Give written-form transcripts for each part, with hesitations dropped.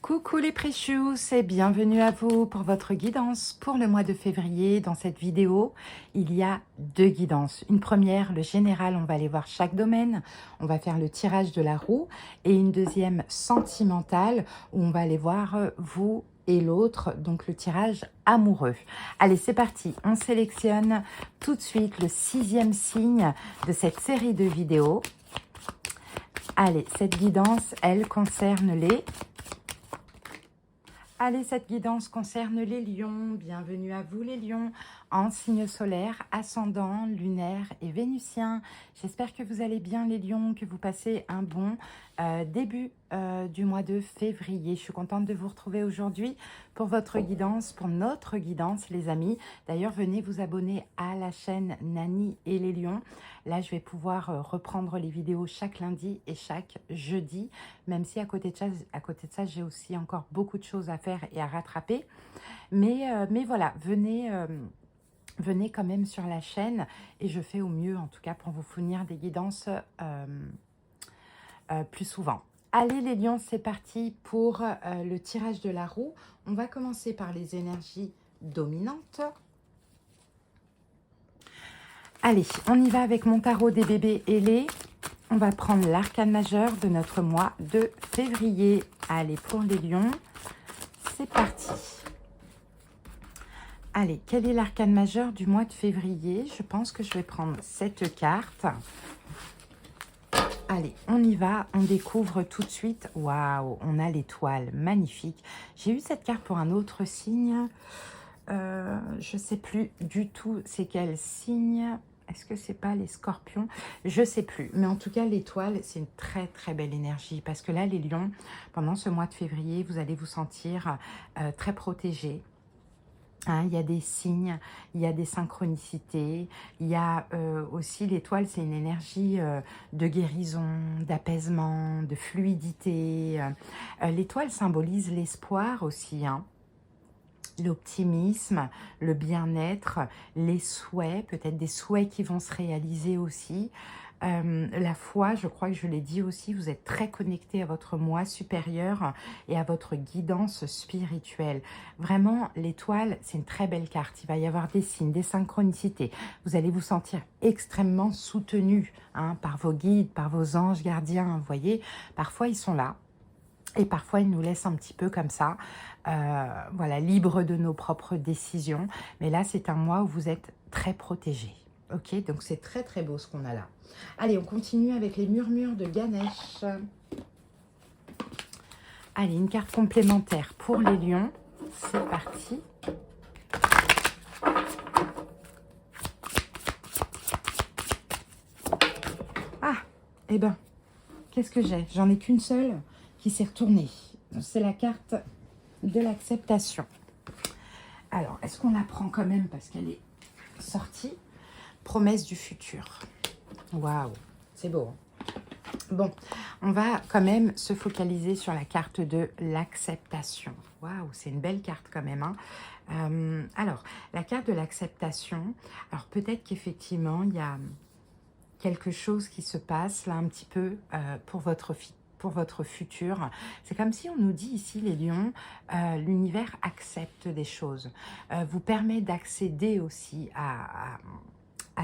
Coucou les precious et bienvenue à vous pour votre guidance pour le mois de février. Dans cette vidéo, il y a deux guidances. Une première, le général, on va aller voir chaque domaine. On va faire le tirage de la roue. Et une deuxième, sentimentale, où on va aller voir vous et l'autre, donc le tirage amoureux. Allez, c'est parti. On sélectionne tout de suite le 6e signe de cette série de vidéos. Allez, cette guidance, elle concerne les... Allez, cette guidance concerne les lions. Bienvenue à vous les lions, en signe solaire, ascendant, lunaire et vénusien. J'espère que vous allez bien les lions, que vous passez un bon début du mois de février. Je suis contente de vous retrouver aujourd'hui pour votre guidance, pour notre guidance les amis. D'ailleurs, venez vous abonner à la chaîne Nani et les lions. Là, je vais pouvoir reprendre les vidéos chaque lundi et chaque jeudi, même si à côté de ça, j'ai aussi encore beaucoup de choses à faire et à rattraper. Mais voilà, venez quand même sur la chaîne et je fais au mieux, en tout cas, pour vous fournir des guidances plus souvent. Allez les lions, c'est parti pour le tirage de la roue. On va commencer par les énergies dominantes. Allez, on y va avec mon tarot des bébés ailés. On va prendre l'arcane majeur de notre mois de février. Allez, pour les lions, c'est parti. Allez, quel est l'arcane majeur du mois de février? Je pense que je vais prendre cette carte. Allez, on y va, on découvre tout de suite. Waouh, on a l'étoile, magnifique. J'ai eu cette carte pour un autre signe. Je ne sais plus du tout c'est quel signe. Est-ce que c'est pas les scorpions? Je ne sais plus. Mais en tout cas, l'étoile, c'est une très très belle énergie. Parce que là, les lions, pendant ce mois de février, vous allez vous sentir très protégés. Hein, il y a des signes, il y a des synchronicités, il y a aussi l'étoile, c'est une énergie de guérison, d'apaisement, de fluidité. L'étoile symbolise l'espoir aussi, hein. L'optimisme, le bien-être, les souhaits, peut-être des souhaits qui vont se réaliser aussi. La foi, je crois que je l'ai dit aussi, vous êtes très connecté à votre moi supérieur et à votre guidance spirituelle. Vraiment, l'étoile, c'est une très belle carte. Il va y avoir des signes, des synchronicités. Vous allez vous sentir extrêmement soutenu hein, par vos guides, par vos anges gardiens. Vous voyez, parfois ils sont là. Et parfois, ils nous laissent un petit peu comme ça, voilà, libres de nos propres décisions. Mais là, c'est un mois où vous êtes très protégés. Ok, donc c'est très très beau ce qu'on a là. Allez, on continue avec les murmures de Ganesh. Allez, une carte complémentaire pour les lions. C'est parti. Ah, eh ben, qu'est-ce que j'ai? J'en ai qu'une seule qui s'est retournée. C'est la carte de l'acceptation. Alors, est-ce qu'on la prend quand même parce qu'elle est sortie? Promesse du futur. Waouh, c'est beau. Hein. Bon, on va quand même se focaliser sur la carte de l'acceptation. Waouh, c'est une belle carte quand même. Hein. Alors, la carte de l'acceptation, alors peut-être qu'effectivement, il y a quelque chose qui se passe là un petit peu pour votre futur. C'est comme si on nous dit ici, les lions, l'univers accepte des choses, vous permet d'accéder aussi à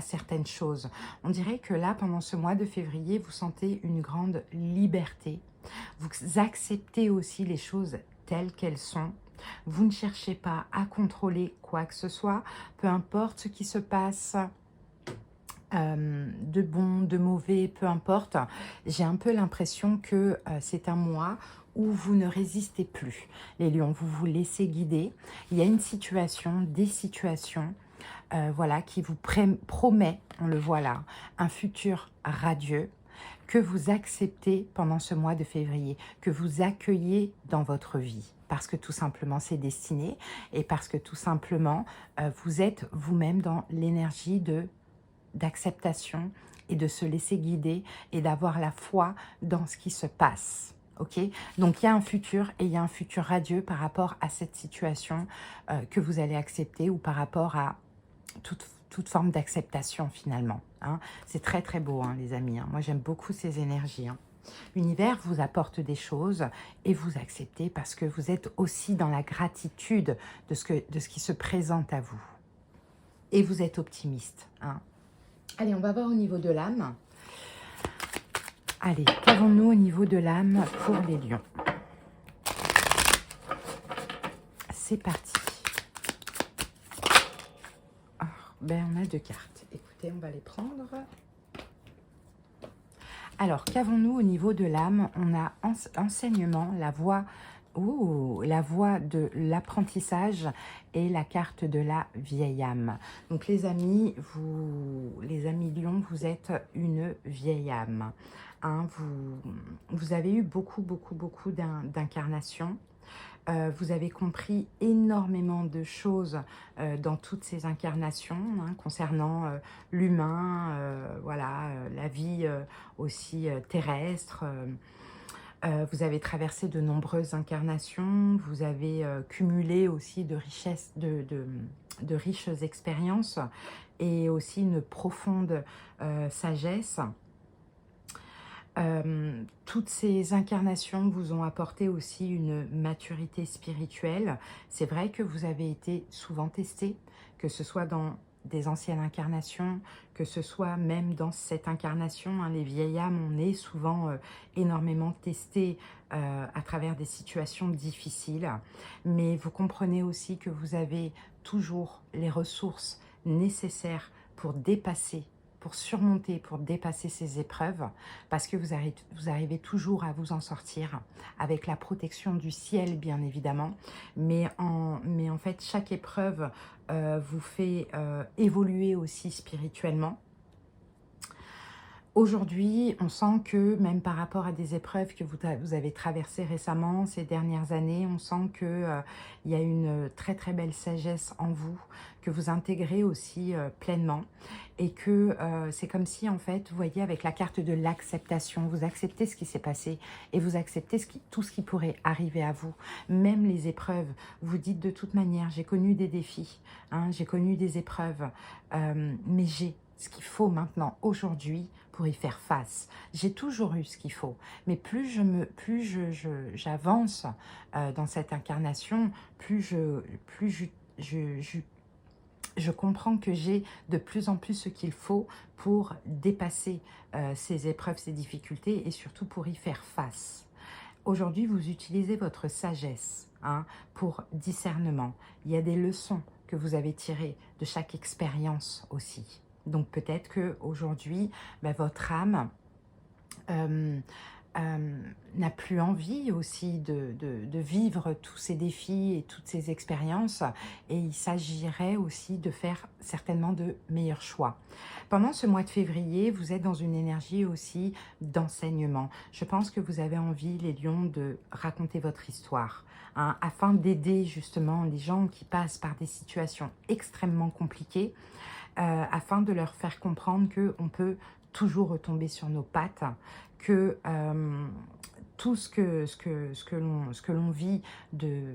certaines choses. On dirait que là, pendant ce mois de février, vous sentez une grande liberté. Vous acceptez aussi les choses telles qu'elles sont. Vous ne cherchez pas à contrôler quoi que ce soit, peu importe ce qui se passe, de bon, de mauvais, peu importe. J'ai un peu l'impression que c'est un mois où vous ne résistez plus. Les lions, vous vous laissez guider. Il y a une situation, des situations voilà, qui vous promet, on le voit là, un futur radieux que vous acceptez pendant ce mois de février, que vous accueillez dans votre vie. Parce que tout simplement c'est destiné et parce que tout simplement vous êtes vous-même dans l'énergie d'acceptation et de se laisser guider et d'avoir la foi dans ce qui se passe. Ok, donc il y a un futur et il y a un futur radieux par rapport à cette situation que vous allez accepter ou par rapport à toute forme d'acceptation finalement. Hein. C'est très très beau hein, les amis. Hein. Moi j'aime beaucoup ces énergies. Hein. L'univers vous apporte des choses et vous acceptez parce que vous êtes aussi dans la gratitude de ce qui se présente à vous. Et vous êtes optimiste. Hein. Allez, on va voir au niveau de l'âme. Allez, qu'avons-nous au niveau de l'âme pour les lions? C'est parti. Oh, ben, on a 2 cartes. Écoutez, on va les prendre. Alors, qu'avons-nous au niveau de l'âme? On a enseignement, la voie, la voie de l'apprentissage et la carte de la vieille âme. Donc, les amis lions, vous êtes une vieille âme. Hein, vous avez eu beaucoup d'incarnations. Vous avez compris énormément de choses dans toutes ces incarnations hein, concernant l'humain, voilà, la vie aussi terrestre. Vous avez traversé de nombreuses incarnations, vous avez cumulé aussi de richesses, de riches expériences et aussi une profonde sagesse. Toutes ces incarnations vous ont apporté aussi une maturité spirituelle. C'est vrai que vous avez été souvent testé, que ce soit dans des anciennes incarnations, que ce soit même dans cette incarnation. Hein, les vieilles âmes, on est souvent énormément testés à travers des situations difficiles. Mais vous comprenez aussi que vous avez toujours les ressources nécessaires pour dépasser, pour surmonter, pour dépasser ces épreuves, parce que vous arrivez toujours à vous en sortir, avec la protection du ciel, bien évidemment. Mais en fait, chaque épreuve vous fait évoluer aussi spirituellement. Aujourd'hui, on sent que même par rapport à des épreuves que vous avez traversées récemment, ces dernières années, on sent qu'il y a une très belle sagesse en vous, que vous intégrez aussi pleinement et que c'est comme si en fait, vous voyez avec la carte de l'acceptation, vous acceptez ce qui s'est passé et vous acceptez tout ce qui pourrait arriver à vous, même les épreuves. Vous dites de toute manière, j'ai connu des défis, hein, j'ai connu des épreuves, mais j'ai ce qu'il faut maintenant, aujourd'hui, pour y faire face. J'ai toujours eu ce qu'il faut, mais plus j'avance dans cette incarnation, plus je comprends que j'ai de plus en plus ce qu'il faut pour dépasser ces épreuves, ces difficultés et surtout pour y faire face. Aujourd'hui, vous utilisez votre sagesse hein, pour discernement. Il y a des leçons que vous avez tirées de chaque expérience aussi. Donc peut-être qu'aujourd'hui, votre âme n'a plus envie aussi de vivre tous ces défis et toutes ces expériences. Et il s'agirait aussi de faire certainement de meilleurs choix. Pendant ce mois de février, vous êtes dans une énergie aussi d'enseignement. Je pense que vous avez envie, les lions, de raconter votre histoire. Hein, afin d'aider justement les gens qui passent par des situations extrêmement compliquées, afin de leur faire comprendre qu'on peut toujours retomber sur nos pattes, que tout ce que l'on vit de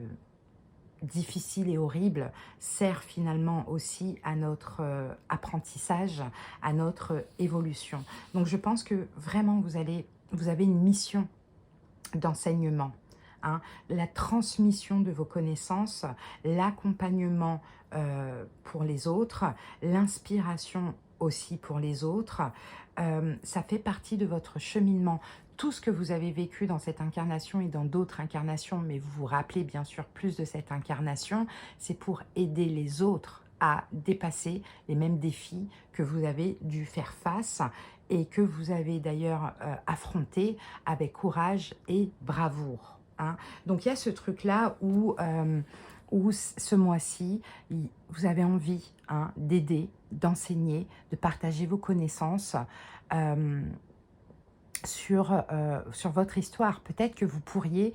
difficile et horrible sert finalement aussi à notre apprentissage, à notre évolution. Donc je pense que vraiment vous avez une mission d'enseignement. Hein, la transmission de vos connaissances, l'accompagnement pour les autres, l'inspiration aussi pour les autres, ça fait partie de votre cheminement. Tout ce que vous avez vécu dans cette incarnation et dans d'autres incarnations, mais vous vous rappelez bien sûr plus de cette incarnation, c'est pour aider les autres à dépasser les mêmes défis que vous avez dû faire face et que vous avez d'ailleurs affronté avec courage et bravoure. Hein. Donc il y a ce truc-là où ce mois-ci, vous avez envie hein, d'aider, d'enseigner, de partager vos connaissances sur votre histoire. Peut-être que vous pourriez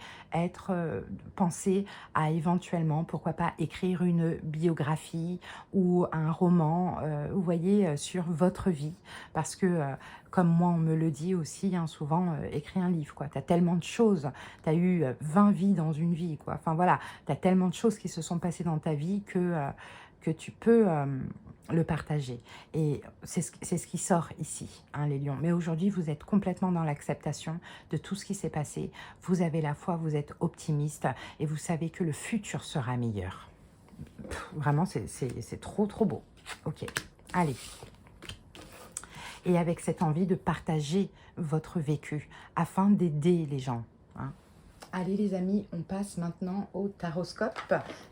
penser à éventuellement, pourquoi pas, écrire une biographie ou un roman, vous voyez, sur votre vie. Parce que, comme moi, on me le dit aussi, hein, souvent, écris un livre, quoi. Tu as tellement de choses, tu as eu 20 vies dans une vie, quoi. Enfin, voilà, tu as tellement de choses qui se sont passées dans ta vie que tu peux le partager. Et c'est ce qui sort ici, hein, les lions. Mais aujourd'hui, vous êtes complètement dans l'acceptation de tout ce qui s'est passé. Vous avez la foi, vous êtes optimiste et vous savez que le futur sera meilleur. Vraiment, c'est trop, trop beau. Ok, allez. Et avec cette envie de partager votre vécu afin d'aider les gens. Hein. Allez les amis, on passe maintenant au taroscope.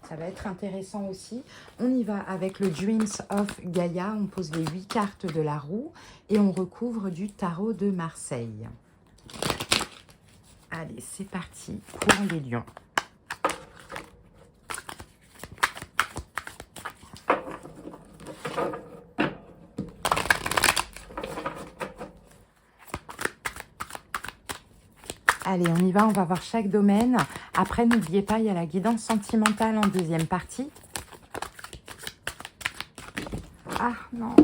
Ça va être intéressant aussi. On y va avec le Dreams of Gaia. On pose les 8 cartes de la roue et on recouvre du tarot de Marseille. Allez, c'est parti pour les lions. Allez, on y va, on va voir chaque domaine. Après, n'oubliez pas, il y a la guidance sentimentale en deuxième partie. Ah, non.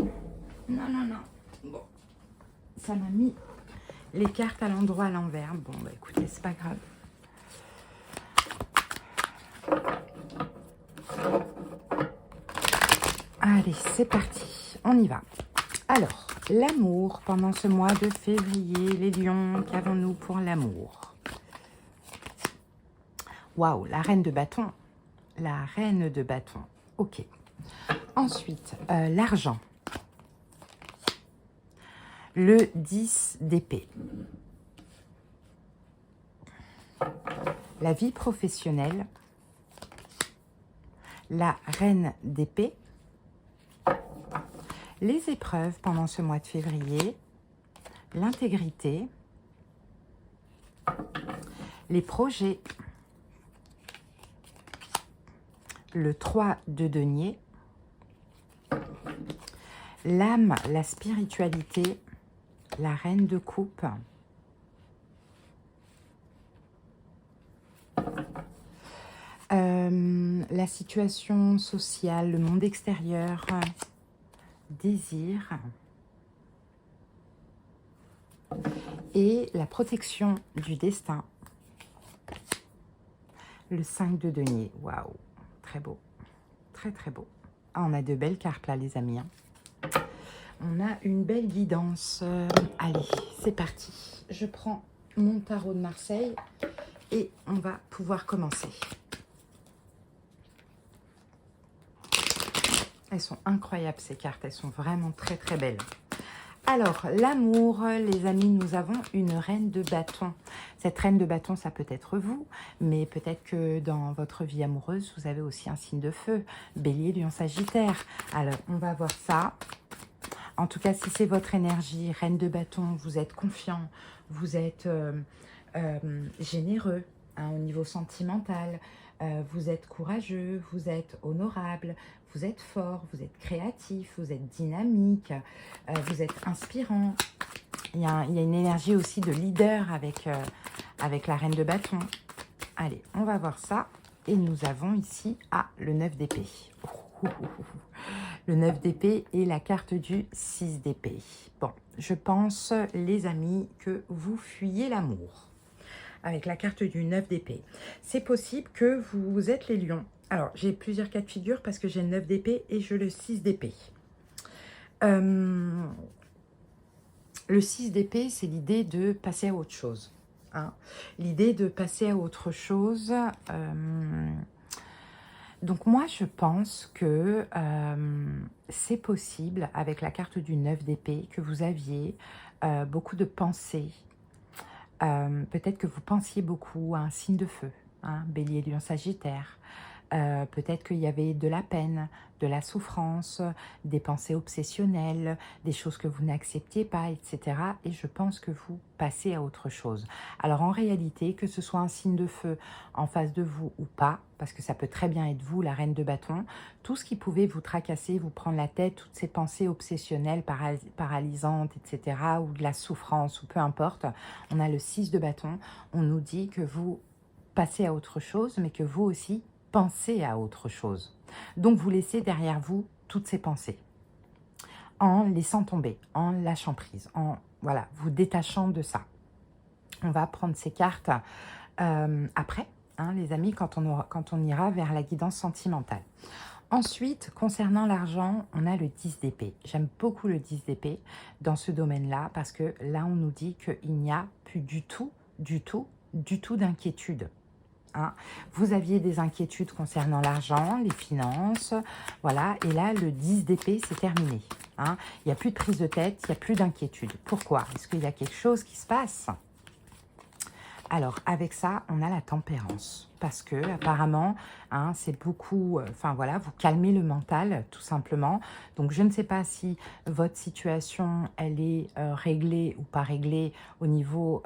Non, non, non. Bon. Ça m'a mis les cartes à l'endroit à l'envers. Bon, bah écoutez, c'est pas grave. Allez, c'est parti. On y va. Alors, l'amour pendant ce mois de février. Les lions, qu'avons-nous pour l'amour? Waouh, la reine de bâton. La reine de bâton. Ok. Ensuite, l'argent. Le 10 d'épée. La vie professionnelle. La reine d'épée. Les épreuves pendant ce mois de février. L'intégrité. Les projets. Le 3 de denier. L'âme, la spiritualité. La reine de coupe. La situation sociale, le monde extérieur, désir et la protection du destin. Le 5 de denier, waouh, très beau, très très beau. Ah, on a de belles cartes là les amis. Hein. On a une belle guidance. Allez, c'est parti. Je prends mon tarot de Marseille et on va pouvoir commencer. Elles sont incroyables ces cartes, elles sont vraiment très très belles. Alors, l'amour, les amis, nous avons une reine de bâton. Cette reine de bâton, ça peut être vous, mais peut-être que dans votre vie amoureuse, vous avez aussi un signe de feu. Bélier, Lion, Sagittaire. Alors, on va voir ça. En tout cas, si c'est votre énergie, reine de bâton, vous êtes confiant, vous êtes généreux hein, au niveau sentimental, vous êtes courageux, vous êtes honorable, vous êtes fort, vous êtes créatif, vous êtes dynamique, vous êtes inspirant. Il y a une énergie aussi de leader avec la reine de bâton. Allez, on va voir ça. Et nous avons ici le 9 d'épée. Le 9 d'épée et la carte du 6 d'épée. Bon, je pense, les amis, que vous fuyez l'amour. Avec la carte du 9 d'épée. C'est possible que vous êtes les lions. Alors, j'ai plusieurs cas de figure parce que j'ai le 9 d'épée et je le 6 d'épée. Le 6 d'épée, c'est l'idée de passer à autre chose. Hein. L'idée de passer à autre chose. Donc, moi, je pense que c'est possible, avec la carte du 9 d'épée, que vous aviez beaucoup de pensées. Peut-être que vous pensiez beaucoup à un signe de feu, hein, Bélier, Lion, Sagittaire. Peut-être qu'il y avait de la peine, de la souffrance, des pensées obsessionnelles, des choses que vous n'acceptiez pas, etc. Et je pense que vous passez à autre chose. Alors en réalité, que ce soit un signe de feu en face de vous ou pas, parce que ça peut très bien être vous, la reine de bâton, tout ce qui pouvait vous tracasser, vous prendre la tête, toutes ces pensées obsessionnelles, paralysantes, etc., ou de la souffrance, ou peu importe, on a le 6 de bâton, on nous dit que vous passez à autre chose, mais que vous aussi, pensez à autre chose. Donc, vous laissez derrière vous toutes ces pensées en laissant tomber, en lâchant prise, en voilà, vous détachant de ça. On va prendre ces cartes après, hein, les amis, quand on ira vers la guidance sentimentale. Ensuite, concernant l'argent, on a le 10 d'épée. J'aime beaucoup le 10 d'épée dans ce domaine-là parce que là, on nous dit qu'il n'y a plus du tout d'inquiétude. Hein. Vous aviez des inquiétudes concernant l'argent, les finances, voilà. Et là, le 10 d'épée, c'est terminé. Hein. Il n'y a plus de prise de tête, il n'y a plus d'inquiétude. Pourquoi? Est-ce qu'il y a quelque chose qui se passe? Alors, avec ça, on a la tempérance. Parce que, apparemment, hein, c'est beaucoup... Enfin, voilà, vous calmez le mental, tout simplement. Donc, je ne sais pas si votre situation, elle est réglée ou pas réglée au niveau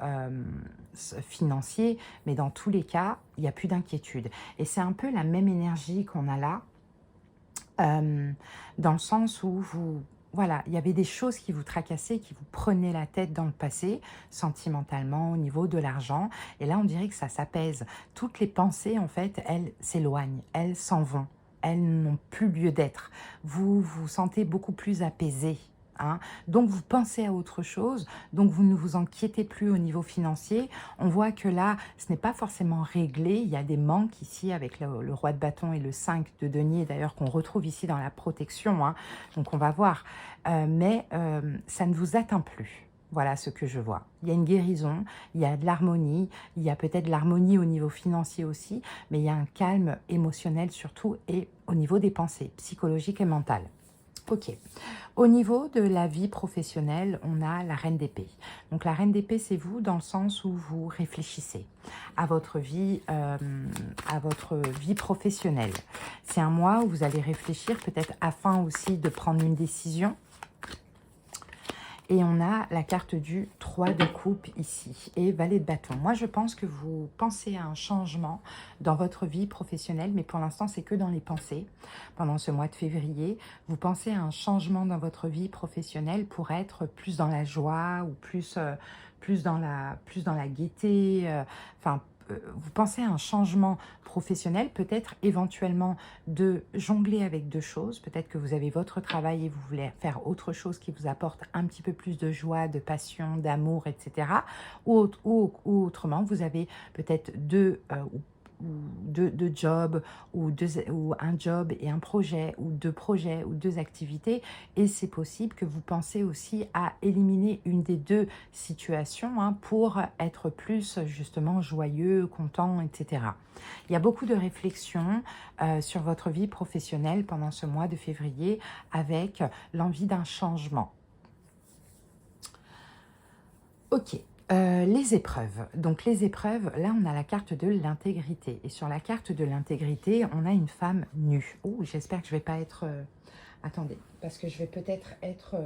financier. Mais dans tous les cas, il n'y a plus d'inquiétude. Et c'est un peu la même énergie qu'on a là. Dans le sens où vous... Voilà, il y avait des choses qui vous tracassaient, qui vous prenaient la tête dans le passé, sentimentalement, au niveau de l'argent. Et là, on dirait que ça s'apaise. Toutes les pensées, en fait, elles s'éloignent, elles s'en vont. Elles n'ont plus lieu d'être. Vous vous sentez beaucoup plus apaisé. Hein. Donc, vous pensez à autre chose. Donc, vous ne vous inquiétez plus au niveau financier. On voit que là, ce n'est pas forcément réglé. Il y a des manques ici avec le roi de bâton et le 5 de denier, d'ailleurs, qu'on retrouve ici dans la protection. Hein. Donc, on va voir. Mais ça ne vous atteint plus. Voilà ce que je vois. Il y a une guérison, il y a de l'harmonie, il y a peut-être de l'harmonie au niveau financier aussi, mais il y a un calme émotionnel surtout et au niveau des pensées psychologiques et mentales. Ok. Au niveau de la vie professionnelle, on a la reine d'épée. Donc la reine d'épée, c'est vous dans le sens où vous réfléchissez à votre vie professionnelle. C'est un mois où vous allez réfléchir peut-être afin aussi de prendre une décision. Et on a la carte du 3 de coupe ici et valet de bâton. Moi, je pense que vous pensez à un changement dans votre vie professionnelle, mais pour l'instant, c'est que dans les pensées. Pendant ce mois de février, vous pensez à un changement dans votre vie professionnelle pour être plus dans la joie ou plus dans la gaieté. Vous pensez à un changement professionnel, peut-être éventuellement de jongler avec deux choses. Peut-être que vous avez votre travail et vous voulez faire autre chose qui vous apporte un petit peu plus de joie, de passion, d'amour, etc. Ou autrement, vous avez peut-être deux jobs ou un job et un projet ou deux projets ou deux activités et c'est possible que vous pensez aussi à éliminer une des deux situations hein, pour être plus justement joyeux, content, etc. Il y a beaucoup de réflexions sur votre vie professionnelle pendant ce mois de février avec l'envie d'un changement. Ok. Les épreuves. Donc les épreuves, là on a la carte de l'intégrité. Et sur la carte de l'intégrité, on a une femme nue. Oh, j'espère que je ne vais pas être... Attendez, parce que je vais peut-être être...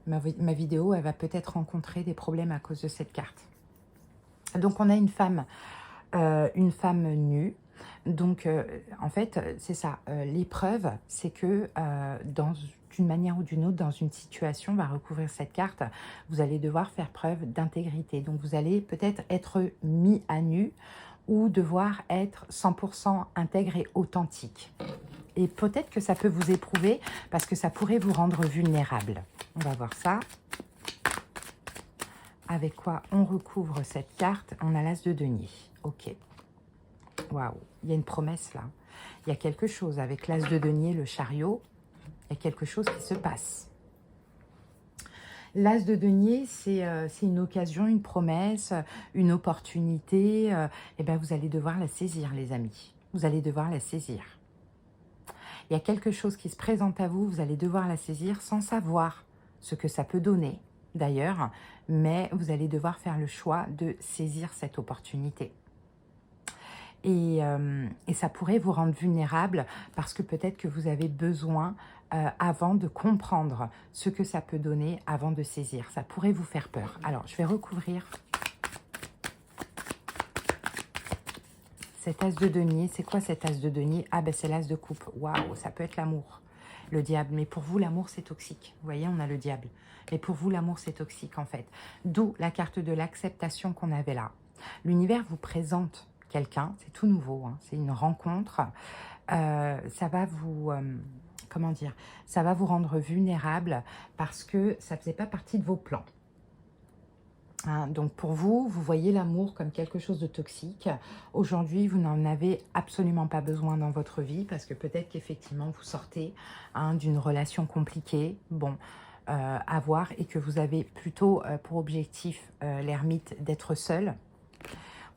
Ma vidéo, elle va peut-être rencontrer des problèmes à cause de cette carte. Donc on a une femme nue. Donc en fait, c'est ça. L'épreuve, c'est que d'une manière ou d'une autre, dans une situation, on va recouvrir cette carte, vous allez devoir faire preuve d'intégrité. Donc, vous allez peut-être être mis à nu ou devoir être 100% intègre et authentique. Et peut-être que ça peut vous éprouver parce que ça pourrait vous rendre vulnérable. On va voir ça. Avec quoi on recouvre cette carte? On a l'as de denier. Ok. Waouh, il y a une promesse là. Il y a quelque chose avec l'as de denier, le chariot. Il y a quelque chose qui se passe. L'as de denier, c'est une occasion, une promesse, une opportunité. Et bien, vous allez devoir la saisir, les amis. Vous allez devoir la saisir. Il y a quelque chose qui se présente à vous, vous allez devoir la saisir sans savoir ce que ça peut donner, d'ailleurs. Mais vous allez devoir faire le choix de saisir cette opportunité. Et ça pourrait vous rendre vulnérable parce que peut-être que vous avez besoin avant de comprendre ce que ça peut donner, avant de saisir. Ça pourrait vous faire peur. Alors, je vais recouvrir cet as de denier. C'est quoi cet as de denier? Ah, ben c'est l'as de coupe. Waouh, ça peut être l'amour, le diable. Mais pour vous, l'amour, c'est toxique. Vous voyez, on a le diable. Mais pour vous, l'amour, c'est toxique, en fait. D'où la carte de l'acceptation qu'on avait là. L'univers vous présente quelqu'un, c'est tout nouveau, hein, c'est une rencontre. Ça va vous... comment dire, ça va vous rendre vulnérable parce que ça ne faisait pas partie de vos plans. Hein, donc pour vous, vous voyez l'amour comme quelque chose de toxique. Aujourd'hui, vous n'en avez absolument pas besoin dans votre vie parce que peut-être qu'effectivement, vous sortez d'une relation compliquée, bon, à voir, et que vous avez plutôt pour objectif, l'ermite, d'être seul.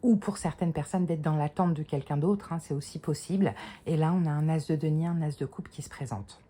Ou pour certaines personnes, d'être dans l'attente de quelqu'un d'autre, hein, c'est aussi possible. Et là, on a un as de denier, un as de coupe qui se présente.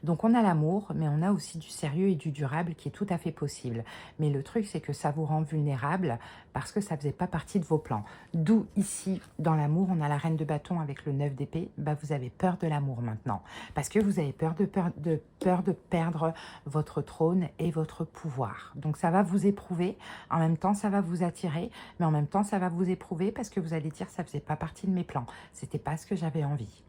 Donc on a l'amour, mais on a aussi du sérieux et du durable qui est tout à fait possible. Mais le truc, c'est que ça vous rend vulnérable parce que ça ne faisait pas partie de vos plans. D'où ici, dans l'amour, on a la reine de bâton avec le 9 d'épée. Bah, vous avez peur de l'amour maintenant. Parce que vous avez peur de perdre votre trône et votre pouvoir. Donc ça va vous éprouver. En même temps, ça va vous attirer. Mais en même temps, ça va vous éprouver parce que vous allez dire, ça ne faisait pas partie de mes plans. C'était pas ce que j'avais envie.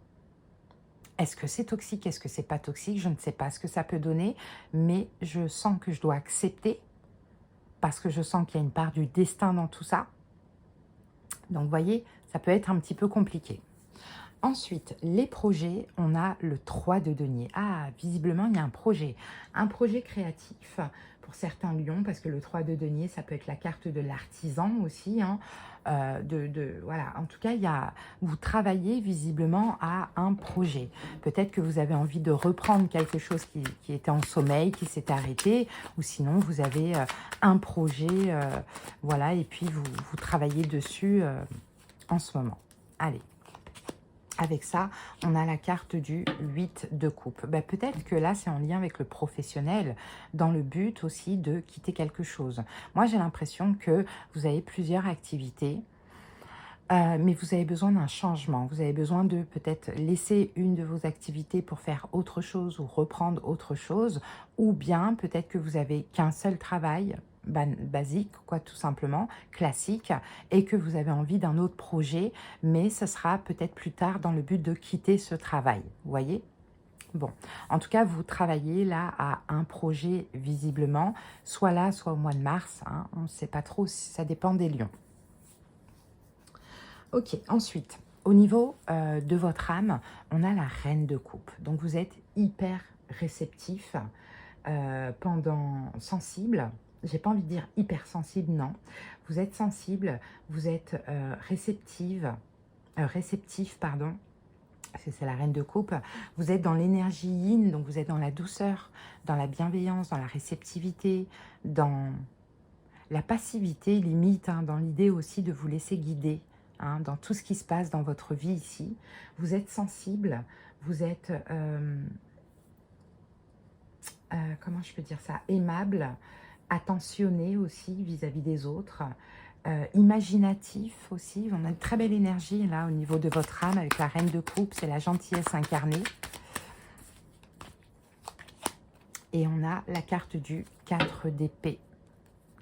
Est-ce que c'est toxique? Est-ce que c'est pas toxique? Je ne sais pas ce que ça peut donner, mais je sens que je dois accepter parce que je sens qu'il y a une part du destin dans tout ça. Donc, vous voyez, ça peut être un petit peu compliqué. Ensuite, les projets, on a le 3 de denier. Ah, visiblement, il y a un projet créatif pour certains lions, parce que le 3 de denier, ça peut être la carte de l'artisan aussi. Hein, voilà. En tout cas, vous travaillez visiblement à un projet. Peut-être que vous avez envie de reprendre quelque chose qui était en sommeil, qui s'est arrêté, ou sinon, vous avez un projet, voilà, et puis vous travaillez dessus en ce moment. Allez. Avec ça, on a la carte du 8 de coupe. Ben, peut-être que là, c'est en lien avec le professionnel, dans le but aussi de quitter quelque chose. Moi, j'ai l'impression que vous avez plusieurs activités, mais vous avez besoin d'un changement. Vous avez besoin de peut-être laisser une de vos activités pour faire autre chose ou reprendre autre chose. Ou bien, peut-être que vous avez qu'un seul travail, basique, quoi, tout simplement, classique, et que vous avez envie d'un autre projet, mais ce sera peut-être plus tard dans le but de quitter ce travail, vous voyez? Bon, en tout cas, vous travaillez là à un projet visiblement, soit là, soit au mois de mars, hein, on ne sait pas trop, ça dépend des lions. Ok, ensuite, au niveau de votre âme, on a la reine de coupe, donc vous êtes hyper réceptif, sensible. J'ai pas envie de dire hypersensible, non. Vous êtes sensible, vous êtes réceptif, pardon, c'est la reine de coupe. Vous êtes dans l'énergie yin, donc vous êtes dans la douceur, dans la bienveillance, dans la réceptivité, dans la passivité limite, hein, dans l'idée aussi de vous laisser guider, hein, dans tout ce qui se passe dans votre vie ici. Vous êtes sensible, vous êtes, comment je peux dire ça, aimable, attentionné aussi vis-à-vis des autres, imaginatif aussi. On a une très belle énergie là au niveau de votre âme avec la reine de coupe, c'est la gentillesse incarnée. Et on a la carte du 4 d'épée.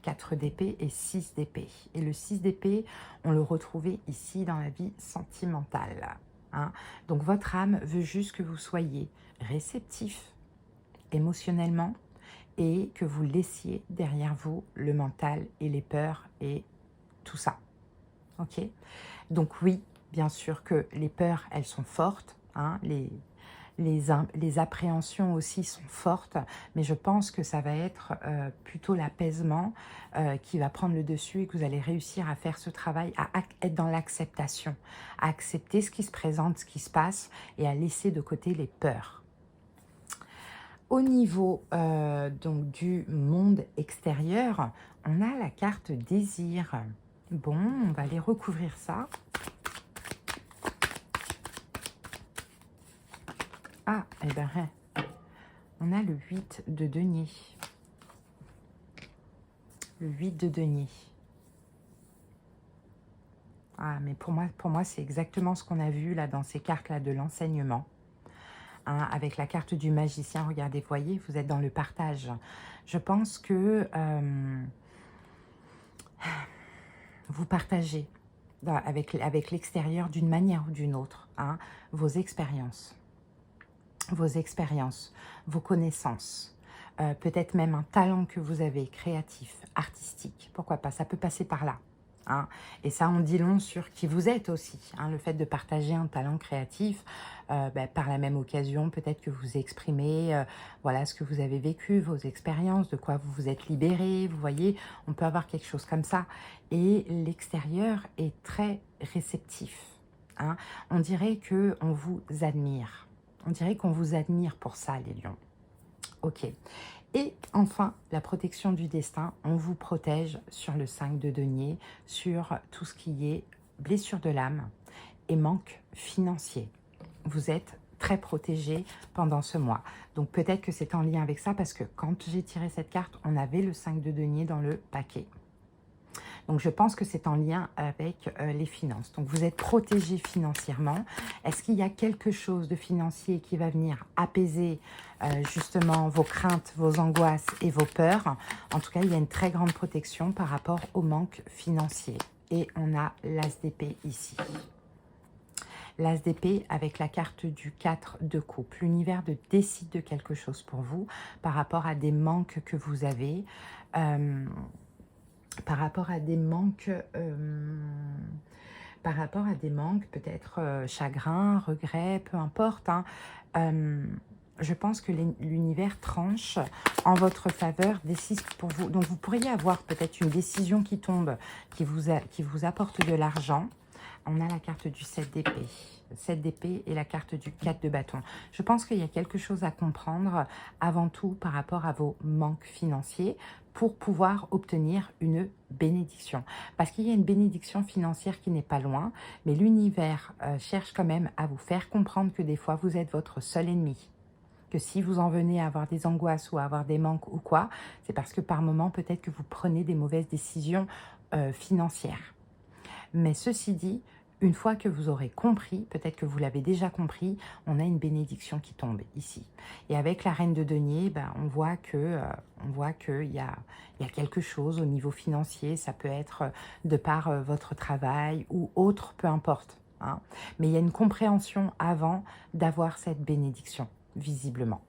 4 d'épée et 6 d'épée. Et le 6 d'épée, on le retrouvait ici dans la vie sentimentale. Hein. Donc votre âme veut juste que vous soyez réceptif émotionnellement, et que vous laissiez derrière vous le mental et les peurs et tout ça. Ok? Donc oui, bien sûr que les peurs, elles sont fortes, hein, les appréhensions aussi sont fortes, mais je pense que ça va être plutôt l'apaisement qui va prendre le dessus et que vous allez réussir à faire ce travail, à être dans l'acceptation, à accepter ce qui se présente, ce qui se passe et à laisser de côté les peurs. Au niveau donc du monde extérieur, on a la carte désir. Bon, on va aller recouvrir ça. Ah, eh ben, on a le 8 de denier. Le 8 de denier. Ah, mais pour moi c'est exactement ce qu'on a vu là dans ces cartes-là de l'enseignement. Hein, avec la carte du magicien, regardez, voyez, vous êtes dans le partage. Je pense que vous partagez avec l'extérieur d'une manière ou d'une autre, hein, vos expériences, vos connaissances, peut-être même un talent que vous avez, créatif, artistique, pourquoi pas, ça peut passer par là. hein. Et ça, on dit long sur qui vous êtes aussi, hein. Le fait de partager un talent créatif, par la même occasion, peut-être que vous exprimez voilà, ce que vous avez vécu, vos expériences, de quoi vous vous êtes libéré. Vous voyez, on peut avoir quelque chose comme ça. Et l'extérieur est très réceptif, hein. On dirait qu'on vous admire. On dirait qu'on vous admire pour ça, les lions. Ok. Et enfin, la protection du destin, on vous protège sur le 5 de denier, sur tout ce qui est blessure de l'âme et manque financier. Vous êtes très protégé pendant ce mois. Donc peut-être que c'est en lien avec ça, parce que quand j'ai tiré cette carte, on avait le 5 de denier dans le paquet. Donc je pense que c'est en lien avec les finances. Donc vous êtes protégé financièrement. Est-ce qu'il y a quelque chose de financier qui va venir apaiser justement vos craintes, vos angoisses et vos peurs? En tout cas, il y a une très grande protection par rapport au manque financier. Et on a l'As d'épée ici. L'As d'épée avec la carte du 4 de coupe. L'univers décide de quelque chose pour vous par rapport à des manques que vous avez. Par rapport à des manques, peut-être chagrin, regret, peu importe, hein. Je pense que l'univers tranche en votre faveur, décide pour vous. Donc vous pourriez avoir peut-être une décision qui tombe, qui vous apporte de l'argent. On a la carte du 7 d'épée. 7 d'épée et la carte du 4 de bâton. Je pense qu'il y a quelque chose à comprendre avant tout par rapport à vos manques financiers pour pouvoir obtenir une bénédiction. Parce qu'il y a une bénédiction financière qui n'est pas loin, mais l'univers cherche quand même à vous faire comprendre que des fois vous êtes votre seul ennemi. Que si vous en venez à avoir des angoisses ou à avoir des manques ou quoi, c'est parce que par moment peut-être que vous prenez des mauvaises décisions financières. Mais ceci dit, une fois que vous aurez compris, peut-être que vous l'avez déjà compris, on a une bénédiction qui tombe ici. Et avec la reine de denier, on voit qu'il y a quelque chose au niveau financier. Ça peut être de par votre travail ou autre, peu importe, hein. Mais il y a une compréhension avant d'avoir cette bénédiction, visiblement.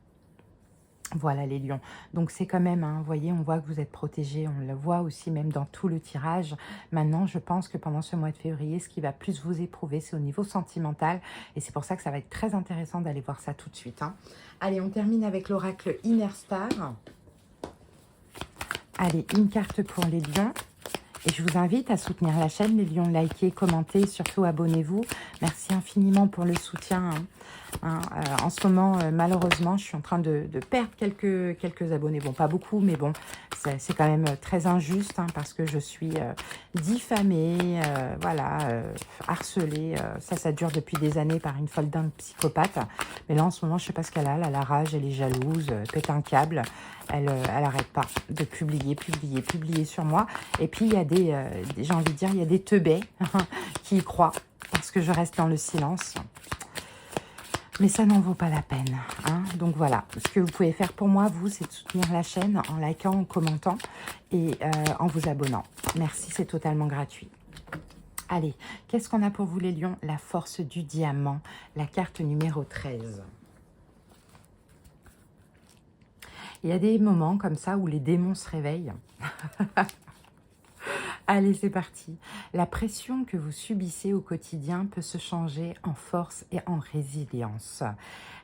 Voilà les lions. Donc c'est quand même, hein, vous voyez, on voit que vous êtes protégés, on le voit aussi même dans tout le tirage. Maintenant, je pense que pendant ce mois de février, ce qui va plus vous éprouver, c'est au niveau sentimental. Et c'est pour ça que ça va être très intéressant d'aller voir ça tout de suite, hein. Allez, on termine avec l'oracle Inner Star. Allez, une carte pour les lions. Et je vous invite à soutenir la chaîne, les lions, likez, commentez, surtout abonnez-vous. Merci infiniment pour le soutien, hein. En ce moment, malheureusement, je suis en train de perdre quelques abonnés. Bon, pas beaucoup, mais bon, c'est quand même très injuste, hein, parce que je suis diffamée, voilà, harcelée. Ça dure depuis des années par une folle dingue psychopathe. Mais là, en ce moment, je ne sais pas ce qu'elle a. Elle a la rage, elle est jalouse, pète un câble. Elle n'arrête pas de publier sur moi. Et puis, il y a j'ai envie de dire, il y a des teubés qui y croient parce que je reste dans le silence. Mais ça n'en vaut pas la peine, hein. Donc voilà, ce que vous pouvez faire pour moi, vous, c'est de soutenir la chaîne en likant, en commentant et en vous abonnant. Merci, c'est totalement gratuit. Allez, qu'est-ce qu'on a pour vous les lions? La force du diamant, la carte numéro 13. Il y a des moments comme ça où les démons se réveillent. Allez, c'est parti. La pression que vous subissez au quotidien peut se changer en force et en résilience.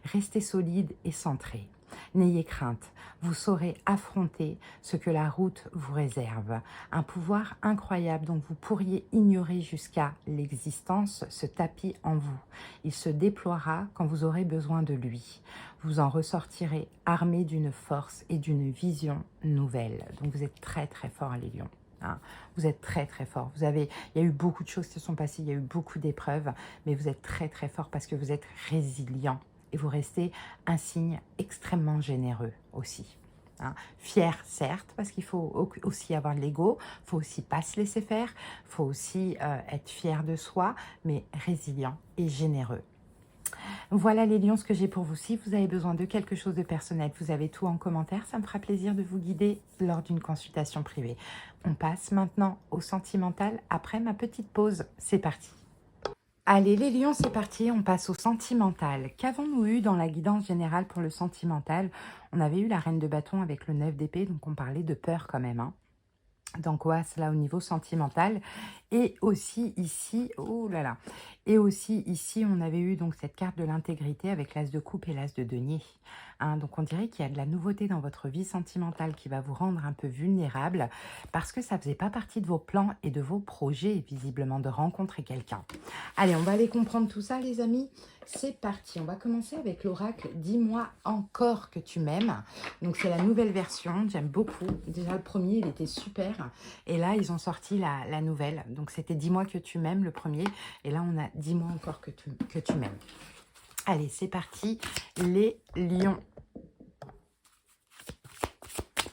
Restez solide et centré. N'ayez crainte, vous saurez affronter ce que la route vous réserve. Un pouvoir incroyable dont vous pourriez ignorer jusqu'à l'existence se tapit en vous. Il se déploiera quand vous aurez besoin de lui. Vous en ressortirez armé d'une force et d'une vision nouvelle. Donc vous êtes très très fort les lions. Hein. Vous êtes très très fort. Il y a eu beaucoup de choses qui se sont passées, il y a eu beaucoup d'épreuves, mais vous êtes très très fort parce que vous êtes résilient et vous restez un signe extrêmement généreux aussi. Hein. Fier, certes, parce qu'il faut aussi avoir de l'ego, il faut aussi pas se laisser faire, il faut aussi être fier de soi, mais résilient et généreux. Voilà les lions, ce que j'ai pour vous. Si vous avez besoin de quelque chose de personnel, vous avez tout en commentaire. Ça me fera plaisir de vous guider lors d'une consultation privée. On passe maintenant au sentimental après ma petite pause. C'est parti. Allez les lions, c'est parti. On passe au sentimental. Qu'avons-nous eu dans la guidance générale pour le sentimental? On avait eu la reine de bâton avec le 9 d'épée, donc on parlait de peur quand même, hein. d'angoisse là au niveau sentimental. Et aussi ici, oh là là, et aussi ici on avait eu donc cette carte de l'intégrité avec l'as de coupe et l'as de denier, hein. Donc on dirait qu'il y a de la nouveauté dans votre vie sentimentale qui va vous rendre un peu vulnérable parce que ça faisait pas partie de vos plans et de vos projets visiblement de rencontrer quelqu'un. Allez, on va aller comprendre tout ça les amis. C'est parti, on va commencer avec l'oracle Dis-moi encore que tu m'aimes. Donc c'est la nouvelle version, j'aime beaucoup. Déjà le premier, il était super. Et là, ils ont sorti la nouvelle. Donc c'était Dis-moi que tu m'aimes le premier. Et là, on a Dis-moi encore que tu m'aimes. Allez, c'est parti, les lions.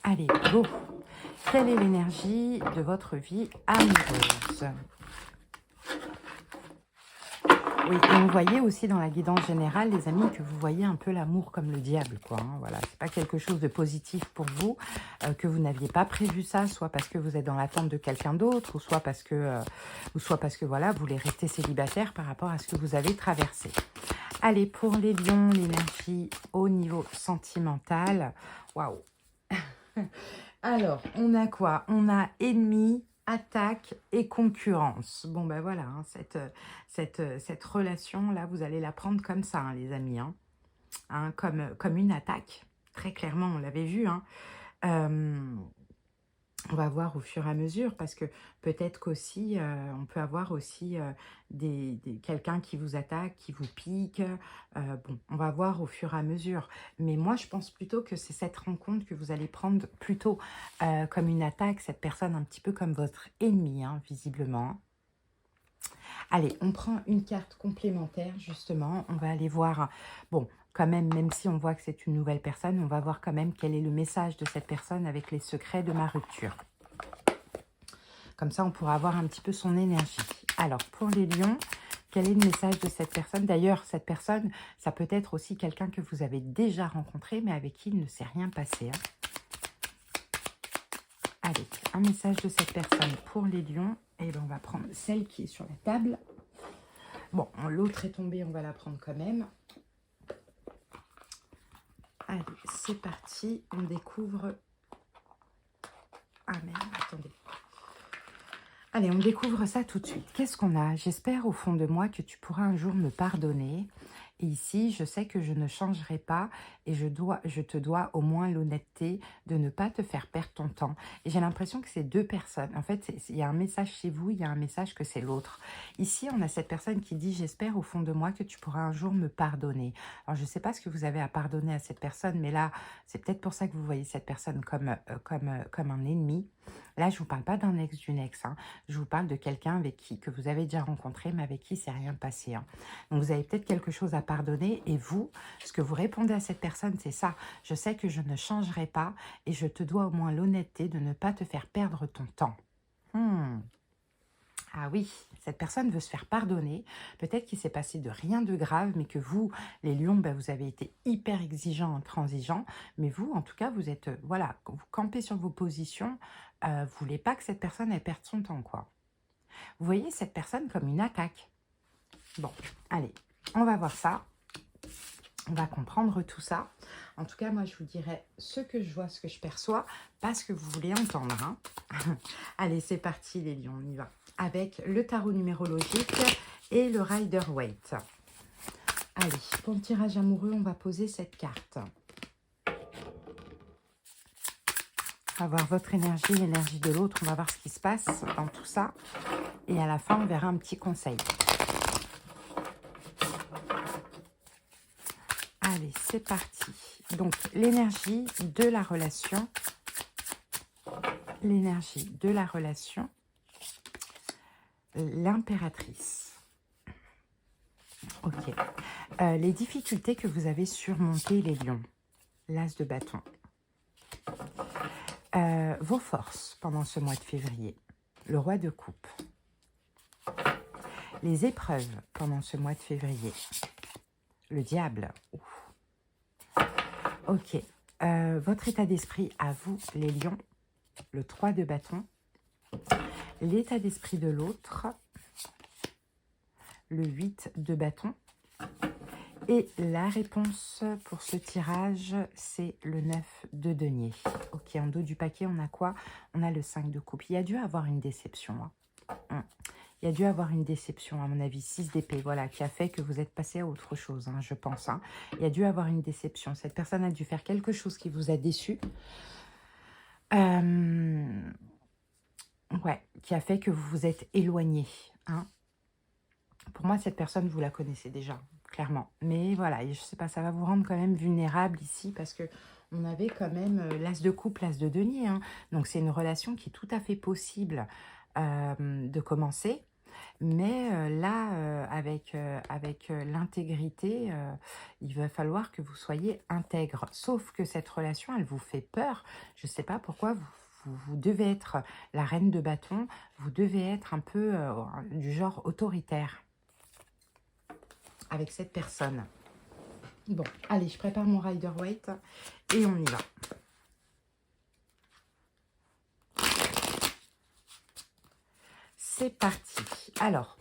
Allez, go. Quelle est l'énergie de votre vie amoureuse? Oui, et vous voyez aussi dans la guidance générale, les amis, que vous voyez un peu l'amour comme le diable, quoi, hein, voilà, c'est pas quelque chose de positif pour vous, que vous n'aviez pas prévu ça, soit parce que vous êtes dans l'attente de quelqu'un d'autre, ou soit parce que, voilà, vous voulez rester célibataire par rapport à ce que vous avez traversé. Allez, pour les lions, l'énergie au niveau sentimental, waouh. Alors, on a quoi? On a ennemi, attaque et concurrence. Bon, ben voilà, hein, cette relation-là, vous allez la prendre comme ça, hein, les amis. Hein, comme une attaque. Très clairement, on l'avait vu. Hein. On va voir au fur et à mesure, parce que peut-être qu'aussi, on peut avoir aussi quelqu'un qui vous attaque, qui vous pique. Bon, on va voir au fur et à mesure. Mais moi, je pense plutôt que c'est cette rencontre que vous allez prendre plutôt comme une attaque, cette personne un petit peu comme votre ennemi, hein, visiblement. Allez, on prend une carte complémentaire, justement. On va aller voir, bon, quand même si on voit que c'est une nouvelle personne, on va voir quand même quel est le message de cette personne avec les secrets de ma rupture. Comme ça, on pourra avoir un petit peu son énergie. Alors, pour les lions, quel est le message de cette personne? D'ailleurs, cette personne, ça peut être aussi quelqu'un que vous avez déjà rencontré, mais avec qui il ne s'est rien passé. Hein. Allez, un message de cette personne pour les lions. Et bien, on va prendre celle qui est sur la table. Bon, l'autre est tombée, on va la prendre quand même. Allez, c'est parti. On découvre... Ah merde, attendez. Allez, on découvre ça tout de suite. Qu'est-ce qu'on a? J'espère au fond de moi que tu pourras un jour me pardonner. Et ici, je sais que je ne changerai pas et je te dois au moins l'honnêteté de ne pas te faire perdre ton temps. Et j'ai l'impression que c'est deux personnes. En fait, il y a un message chez vous, il y a un message que c'est l'autre. Ici, on a cette personne qui dit « J'espère au fond de moi que tu pourras un jour me pardonner ». Alors, je ne sais pas ce que vous avez à pardonner à cette personne, mais là, c'est peut-être pour ça que vous voyez cette personne comme un ennemi. Là, je ne vous parle pas d'un ex, d'une ex. Hein. Je vous parle de quelqu'un que vous avez déjà rencontré, mais avec qui c'est rien passé. Hein. Donc, vous avez peut-être quelque chose à pardonner. Et vous, ce que vous répondez à cette personne, c'est ça. Je sais que je ne changerai pas et je te dois au moins l'honnêteté de ne pas te faire perdre ton temps. Ah oui, cette personne veut se faire pardonner. Peut-être qu'il s'est passé de rien de grave, mais que vous, les lions, ben, vous avez été hyper exigeants, intransigeants. Mais vous, en tout cas, vous êtes, voilà, vous campez sur vos positions. Vous ne voulez pas que cette personne elle perde son temps, quoi. Vous voyez cette personne comme une attaque. Bon, allez, on va voir ça. On va comprendre tout ça. En tout cas, moi, je vous dirai ce que je vois, ce que je perçois, pas ce que vous voulez entendre. Hein. Allez, c'est parti, les lions, on y va. Avec le tarot numérologique et le Rider-Waite. Allez, pour le tirage amoureux, on va poser cette carte. On va voir votre énergie, l'énergie de l'autre. On va voir ce qui se passe dans tout ça. Et à la fin, on verra un petit conseil. Allez, c'est parti. Donc, l'énergie de la relation. L'énergie de la relation. L'impératrice. Ok. Les difficultés que vous avez surmontées, les lions. L'as de bâton. Vos forces pendant ce mois de février. Le roi de coupe. Les épreuves pendant ce mois de février. Le diable. Ouf. Ok. Votre état d'esprit à vous, les lions. Le 3 de bâton. L'état d'esprit de l'autre. Le 8 de bâton. Et la réponse pour ce tirage, c'est le 9 de denier. Ok, en dos du paquet, on a quoi? On a le 5 de coupe. Il y a dû avoir une déception. Hein. Il y a dû avoir une déception, à mon avis, 6 d'épée, voilà, qui a fait que vous êtes passé à autre chose, hein, je pense. Hein. Il y a dû avoir une déception. Cette personne a dû faire quelque chose qui vous a déçu. Ouais, qui a fait que vous vous êtes éloigné. Hein. Pour moi, cette personne, vous la connaissez déjà, clairement. Mais voilà, je sais pas, ça va vous rendre quand même vulnérable ici parce que on avait quand même l'as de coupe, l'as de denier. Hein. Donc, c'est une relation qui est tout à fait possible de commencer. Mais là, avec l'intégrité, il va falloir que vous soyez intègre. Sauf que cette relation, elle vous fait peur. Je ne sais pas pourquoi vous devez être la reine de bâton. Vous devez être un peu du genre autoritaire avec cette personne. Bon, allez, je prépare mon Rider-Waite et on y va. C'est parti. Alors,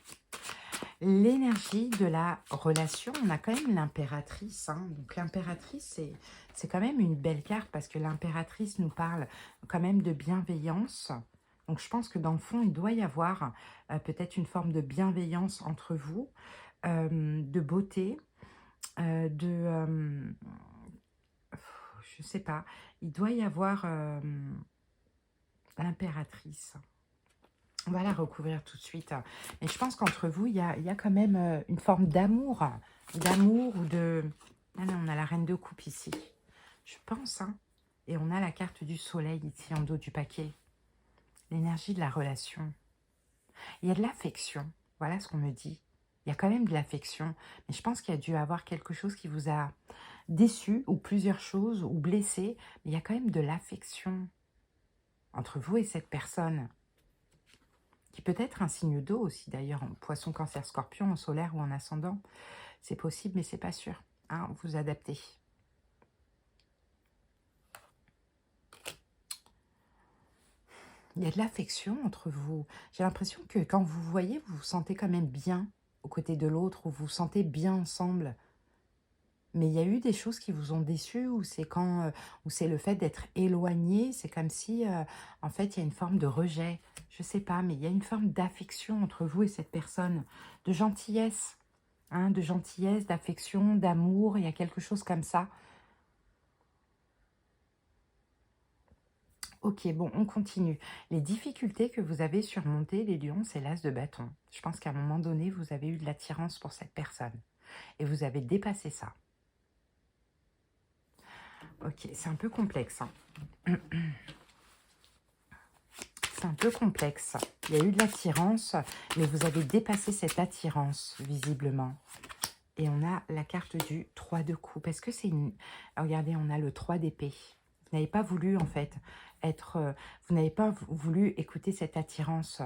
l'énergie de la relation, on a quand même l'impératrice. Hein. Donc l'impératrice, c'est quand même une belle carte parce que l'impératrice nous parle quand même de bienveillance. Donc je pense que dans le fond, il doit y avoir peut-être une forme de bienveillance entre vous, de beauté, je sais pas, il doit y avoir l'impératrice. On va la recouvrir tout de suite. Mais je pense qu'entre vous, il y a quand même une forme d'amour. D'amour ou de... Ah non, on a la reine de coupe ici. Je pense. Hein. Et on a la carte du soleil ici en dos du paquet. L'énergie de la relation. Il y a de l'affection. Voilà ce qu'on me dit. Il y a quand même de l'affection. Mais je pense qu'il y a dû avoir quelque chose qui vous a déçu, ou plusieurs choses, ou blessé. Mais il y a quand même de l'affection entre vous et cette personne. Qui peut être un signe d'eau aussi d'ailleurs, en poisson, cancer, scorpion, en solaire ou en ascendant. C'est possible, mais c'est pas sûr. Hein, vous adaptez. Il y a de l'affection entre vous. J'ai l'impression que quand vous voyez, vous vous sentez quand même bien aux côtés de l'autre, ou vous vous sentez bien ensemble. Mais il y a eu des choses qui vous ont déçu, ou c'est ou c'est le fait d'être éloigné, c'est comme si, en fait, il y a une forme de rejet. Je sais pas, mais il y a une forme d'affection entre vous et cette personne, de gentillesse, hein, de gentillesse, d'affection, d'amour, il y a quelque chose comme ça. Ok, bon, on continue. Les difficultés que vous avez surmontées, les lions, c'est l'as de bâton. Je pense qu'à un moment donné, vous avez eu de l'attirance pour cette personne. Et vous avez dépassé ça. Ok, c'est un peu complexe. Hein. C'est un peu complexe. Il y a eu de l'attirance, mais vous avez dépassé cette attirance, visiblement. Et on a la carte du 3 de coupe. Est-ce que c'est une... Regardez, on a le 3 d'épée. Vous n'avez pas voulu, en fait, être... vous n'avez pas voulu écouter cette attirance,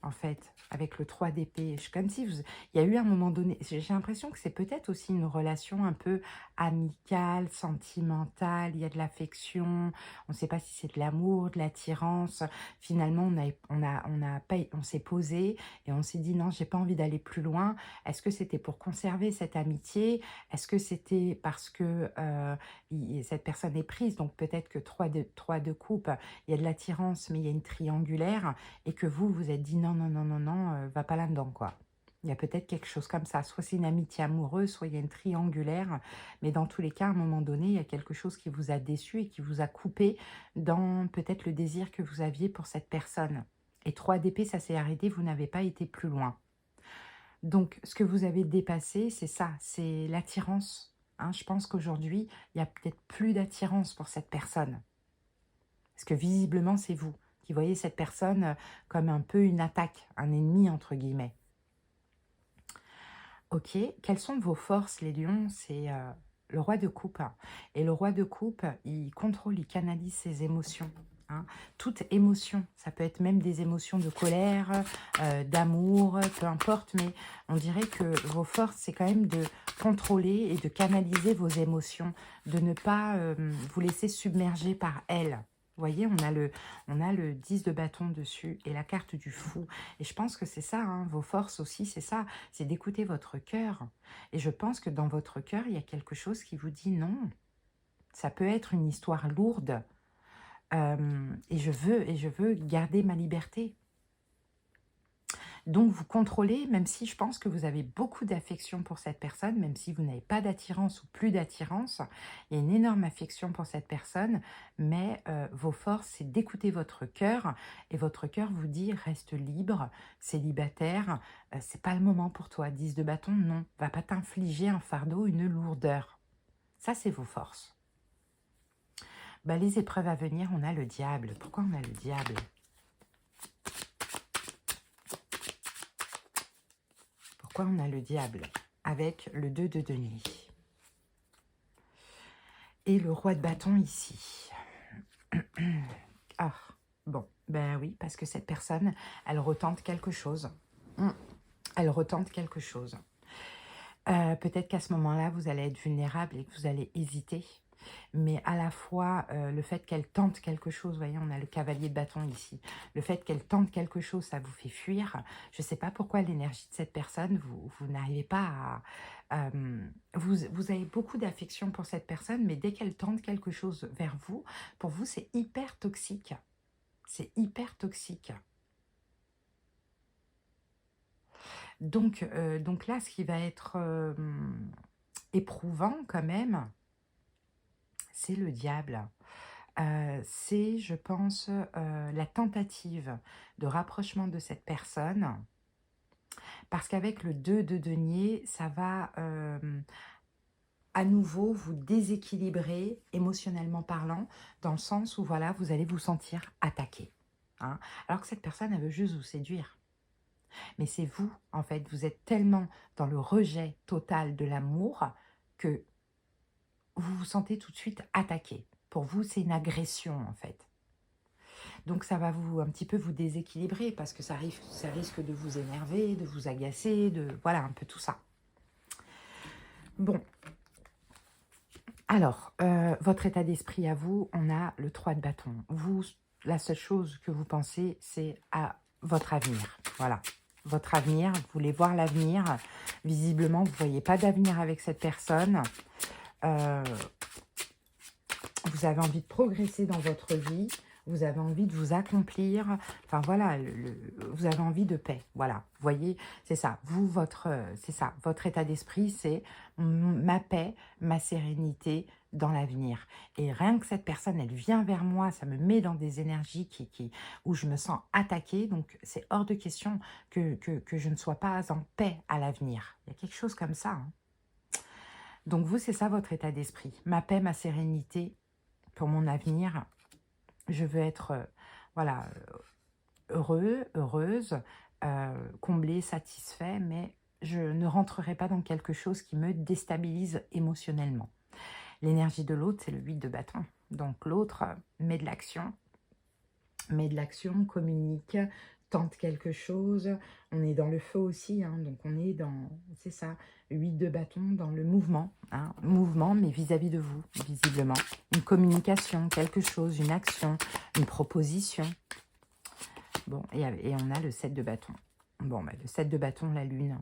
en fait, avec le 3 d'épée. Comme si vous... Il y a eu un moment donné... J'ai l'impression que c'est peut-être aussi une relation un peu amicale, sentimentale. Il y a de l'affection. On ne sait pas si c'est de l'amour, de l'attirance. Finalement, on s'est posé et on s'est dit non, j'ai pas envie d'aller plus loin. Est-ce que c'était pour conserver cette amitié? Est-ce que c'était parce que cette personne est prise? Donc peut-être que 3 de coupe, il y a de l'attirance, mais il y a une triangulaire. Et que vous êtes dit non, va pas là-dedans, quoi. Il y a peut-être quelque chose comme ça. Soit c'est une amitié amoureuse, soit il y a une triangulaire. Mais dans tous les cas, à un moment donné, il y a quelque chose qui vous a déçu et qui vous a coupé dans peut-être le désir que vous aviez pour cette personne. Et 3 d'épée, ça s'est arrêté, vous n'avez pas été plus loin. Donc, ce que vous avez dépassé, c'est ça, c'est l'attirance. Hein, je pense qu'aujourd'hui, il n'y a peut-être plus d'attirance pour cette personne. Parce que visiblement, c'est vous qui voyez cette personne comme un peu une attaque, un ennemi entre guillemets. Ok, quelles sont vos forces les lions? C'est le roi de coupe. Et le roi de coupe, il contrôle, il canalise ses émotions. Hein. Toute émotion, ça peut être même des émotions de colère, d'amour, peu importe, mais on dirait que vos forces, c'est quand même de contrôler et de canaliser vos émotions, de ne pas vous laisser submerger par elles. Vous voyez, on a le 10 de bâton dessus et la carte du fou. Et je pense que c'est ça, hein, vos forces aussi, c'est ça, c'est d'écouter votre cœur. Et je pense que dans votre cœur, il y a quelque chose qui vous dit non. Ça peut être une histoire lourde. Et je veux garder ma liberté. Donc, vous contrôlez, même si je pense que vous avez beaucoup d'affection pour cette personne, même si vous n'avez pas d'attirance ou plus d'attirance, il y a une énorme affection pour cette personne, mais vos forces, c'est d'écouter votre cœur, et votre cœur vous dit, reste libre, célibataire, c'est pas le moment pour toi. 10 de bâton, non, va pas t'infliger un fardeau, une lourdeur. Ça, c'est vos forces. Bah, les épreuves à venir, on a le diable. Pourquoi on a le diable ? Pourquoi on a le diable avec le 2 de denier et le roi de bâton ici. Ah, bon, ben oui, parce que cette personne, elle retente quelque chose. Elle retente quelque chose. Peut-être qu'à ce moment-là, vous allez être vulnérable et que vous allez hésiter. Mais à la fois, le fait qu'elle tente quelque chose, vous voyez, on a le cavalier de bâton ici. Le fait qu'elle tente quelque chose, ça vous fait fuir. Je ne sais pas pourquoi l'énergie de cette personne, vous n'arrivez pas à... vous avez beaucoup d'affection pour cette personne, mais dès qu'elle tente quelque chose vers vous, pour vous, c'est hyper toxique. C'est hyper toxique. Donc là, ce qui va être éprouvant quand même, c'est le diable. C'est, je pense, la tentative de rapprochement de cette personne. Parce qu'avec le 2 de denier, ça va à nouveau vous déséquilibrer émotionnellement parlant, dans le sens où voilà, vous allez vous sentir attaqué. Hein, alors que cette personne, elle veut juste vous séduire. Mais c'est vous, en fait, vous êtes tellement dans le rejet total de l'amour que vous vous sentez tout de suite attaqué. Pour vous, c'est une agression, en fait. Donc, ça va un petit peu vous déséquilibrer parce que ça risque de vous énerver, de vous agacer, voilà, un peu tout ça. Bon. Alors, votre état d'esprit à vous, on a le 3 de bâton. Vous, la seule chose que vous pensez, c'est à votre avenir. Voilà. Votre avenir, vous voulez voir l'avenir. Visiblement, vous ne voyez pas d'avenir avec cette personne. Vous avez envie de progresser dans votre vie. Vous avez envie de vous accomplir. Enfin, voilà, vous avez envie de paix. Voilà, vous voyez, c'est ça. C'est ça. Votre état d'esprit, c'est ma paix, ma sérénité dans l'avenir. Et rien que cette personne, elle vient vers moi, ça me met dans des énergies où je me sens attaquée. Donc, c'est hors de question que je ne sois pas en paix à l'avenir. Il y a quelque chose comme ça. Hein. Donc, vous, c'est ça votre état d'esprit. Ma paix, ma sérénité pour mon avenir. Je veux être voilà, heureux, heureuse, comblée, satisfait, mais je ne rentrerai pas dans quelque chose qui me déstabilise émotionnellement. L'énergie de l'autre, c'est le 8 de bâton. Donc l'autre met de l'action, communique, tente quelque chose. On est dans le feu aussi, hein, donc on est dans, c'est ça, 8 de bâton, dans le mouvement. Hein, mouvement, mais vis-à-vis de vous, visiblement. Une communication, quelque chose, une action, une proposition. Bon, et on a le 7 de bâton. Bon, bah, le 7 de bâton, la lune.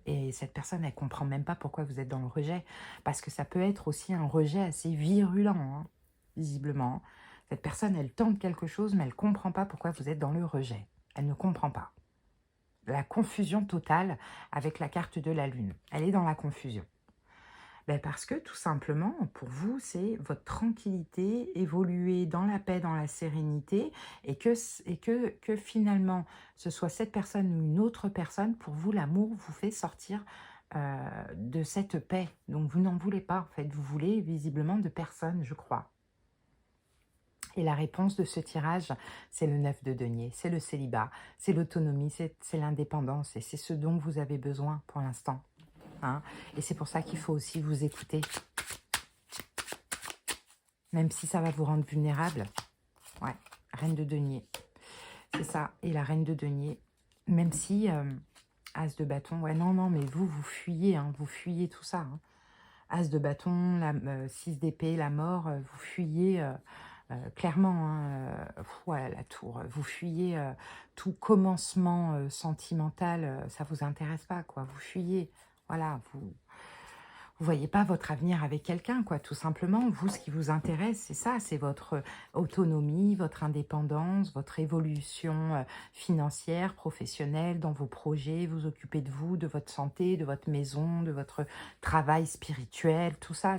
Et cette personne, elle ne comprend même pas pourquoi vous êtes dans le rejet. Parce que ça peut être aussi un rejet assez virulent, hein, visiblement. Cette personne, elle tente quelque chose, mais elle ne comprend pas pourquoi vous êtes dans le rejet. Elle ne comprend pas. La confusion totale avec la carte de la lune. Elle est dans la confusion. Ben parce que tout simplement, pour vous, c'est votre tranquillité, évoluer dans la paix, dans la sérénité, et que finalement, ce soit cette personne ou une autre personne, pour vous, l'amour vous fait sortir de cette paix. Donc, vous n'en voulez pas, en fait. Vous voulez visiblement de personne, je crois. Et la réponse de ce tirage, c'est le 9 de denier, c'est le célibat, c'est l'autonomie, c'est l'indépendance, et c'est ce dont vous avez besoin pour l'instant. Hein, et c'est pour ça qu'il faut aussi vous écouter. Même si ça va vous rendre vulnérable. Ouais, reine de denier. C'est ça, et la reine de denier. Même si, as de bâton, ouais, non, mais vous fuyez, hein, vous fuyez tout ça. Hein. As de bâton, 6 d'épée, la mort, vous fuyez Clairement, hein, voilà la tour. Vous fuyez tout commencement sentimental, ça vous intéresse pas, quoi. Vous fuyez. Voilà, vous voyez pas votre avenir avec quelqu'un, quoi, tout simplement. Vous, ce qui vous intéresse, c'est ça, c'est votre autonomie, votre indépendance, votre évolution financière, professionnelle, dans vos projets, vous occupez de vous, de votre santé, de votre maison, de votre travail spirituel, tout ça.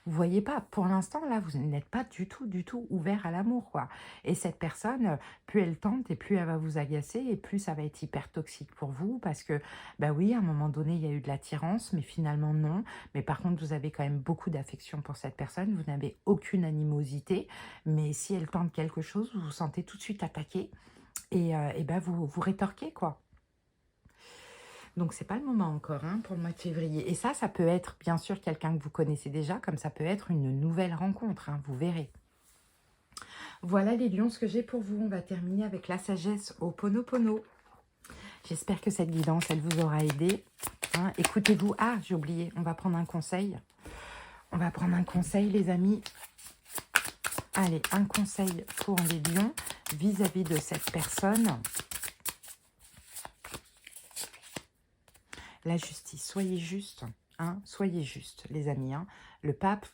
Vous voyez pas, pour l'instant, là, vous n'êtes pas du tout ouvert à l'amour, quoi. Et cette personne, plus elle tente et plus elle va vous agacer et plus ça va être hyper toxique pour vous parce que, bah oui, à un moment donné, il y a eu de l'attirance, mais finalement, non. Mais par contre, vous avez quand même beaucoup d'affection pour cette personne, vous n'avez aucune animosité, mais si elle tente quelque chose, vous vous sentez tout de suite attaqué et ben vous rétorquez, quoi. Donc, c'est pas le moment encore hein, pour le mois de février. Et ça peut être bien sûr quelqu'un que vous connaissez déjà, comme ça peut être une nouvelle rencontre, hein, vous verrez. Voilà les lions, ce que j'ai pour vous. On va terminer avec la sagesse au Ho'oponopono. J'espère que cette guidance, elle vous aura aidé. Hein, écoutez-vous. Ah, j'ai oublié, on va prendre un conseil. On va prendre un conseil, les amis. Allez, un conseil pour les lions vis-à-vis de cette personne. La justice, soyez juste. Hein, soyez juste, les amis. Hein. Le pape,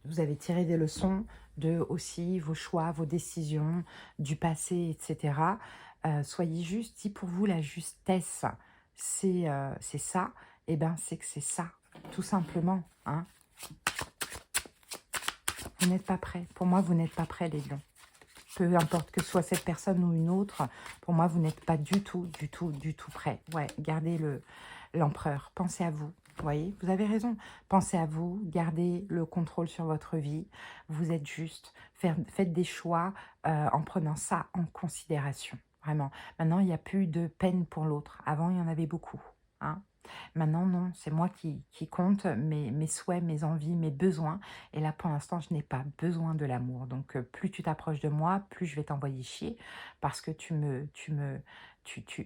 vous avez tiré des leçons de aussi vos choix, vos décisions, du passé, etc. Soyez juste. Si pour vous, la justesse, c'est ça, eh bien, c'est que c'est ça, tout simplement. Hein. Vous n'êtes pas prêts. Pour moi, vous n'êtes pas prêts, les lions. Peu importe que ce soit cette personne ou une autre, pour moi, vous n'êtes pas du tout prêts. Ouais, gardez l'empereur. Pensez à vous. Vous voyez, vous avez raison. Pensez à vous, gardez le contrôle sur votre vie. Vous êtes juste. Faites des choix en prenant ça en considération. Vraiment. Maintenant, il n'y a plus de peine pour l'autre. Avant, il y en avait beaucoup. Hein. Maintenant, non, c'est moi qui compte, mes souhaits, mes envies, mes besoins. Et là, pour l'instant, je n'ai pas besoin de l'amour. Donc, plus tu t'approches de moi, plus je vais t'envoyer chier parce que tu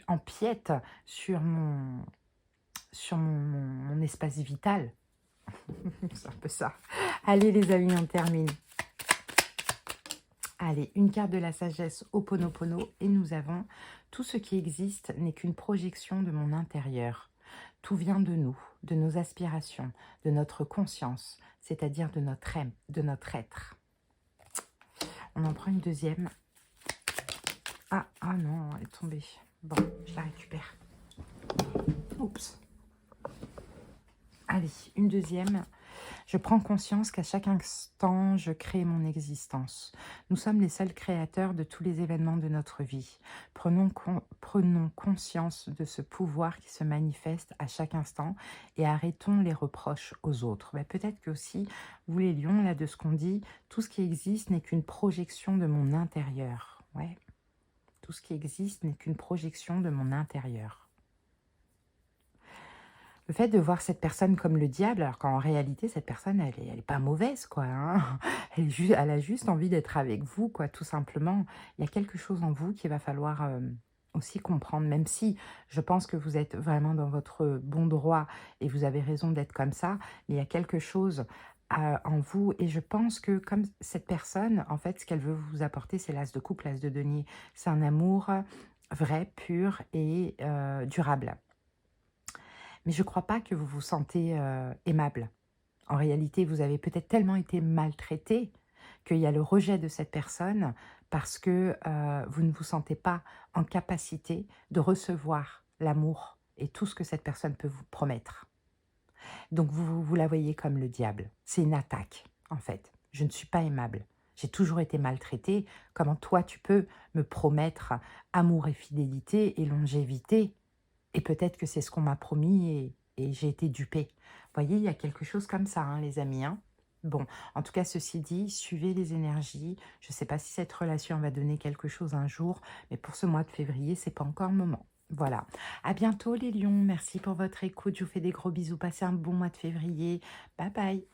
empiètes sur mon espace vital. C'est un peu ça. Allez, les amis, on termine. Allez, une carte de la sagesse Ho'oponopono et nous avons « Tout ce qui existe n'est qu'une projection de mon intérieur. Tout vient de nous, de nos aspirations, de notre conscience, c'est-à-dire de notre être. » On en prend une deuxième. Ah non, elle est tombée. Bon, je la récupère. Oups. Allez, une deuxième. Je prends conscience qu'à chaque instant, je crée mon existence. Nous sommes les seuls créateurs de tous les événements de notre vie. Prenons conscience de ce pouvoir qui se manifeste à chaque instant et arrêtons les reproches aux autres. Ben, peut-être que aussi, vous les lions, là, de ce qu'on dit, tout ce qui existe n'est qu'une projection de mon intérieur. Ouais. Tout ce qui existe n'est qu'une projection de mon intérieur. Le fait de voir cette personne comme le diable, alors qu'en réalité, cette personne, elle est pas mauvaise, quoi. Hein. Elle a juste envie d'être avec vous, quoi, tout simplement. Il y a quelque chose en vous qu'il va falloir aussi comprendre, même si je pense que vous êtes vraiment dans votre bon droit et vous avez raison d'être comme ça, mais il y a quelque chose en vous et je pense que comme cette personne, en fait, ce qu'elle veut vous apporter, c'est l'as de coupe, l'as de denier. C'est un amour vrai, pur et durable. Mais je ne crois pas que vous vous sentez aimable. En réalité, vous avez peut-être tellement été maltraité qu'il y a le rejet de cette personne parce que vous ne vous sentez pas en capacité de recevoir l'amour et tout ce que cette personne peut vous promettre. Donc vous la voyez comme le diable. C'est une attaque, en fait. Je ne suis pas aimable. J'ai toujours été maltraitée. Comment toi, tu peux me promettre amour et fidélité et longévité ? Et peut-être que c'est ce qu'on m'a promis et j'ai été dupée. Vous voyez, il y a quelque chose comme ça, hein, les amis. Hein. Bon, en tout cas, ceci dit, suivez les énergies. Je ne sais pas si cette relation va donner quelque chose un jour, mais pour ce mois de février, ce n'est pas encore le moment. Voilà. À bientôt, les lions. Merci pour votre écoute. Je vous fais des gros bisous. Passez un bon mois de février. Bye bye.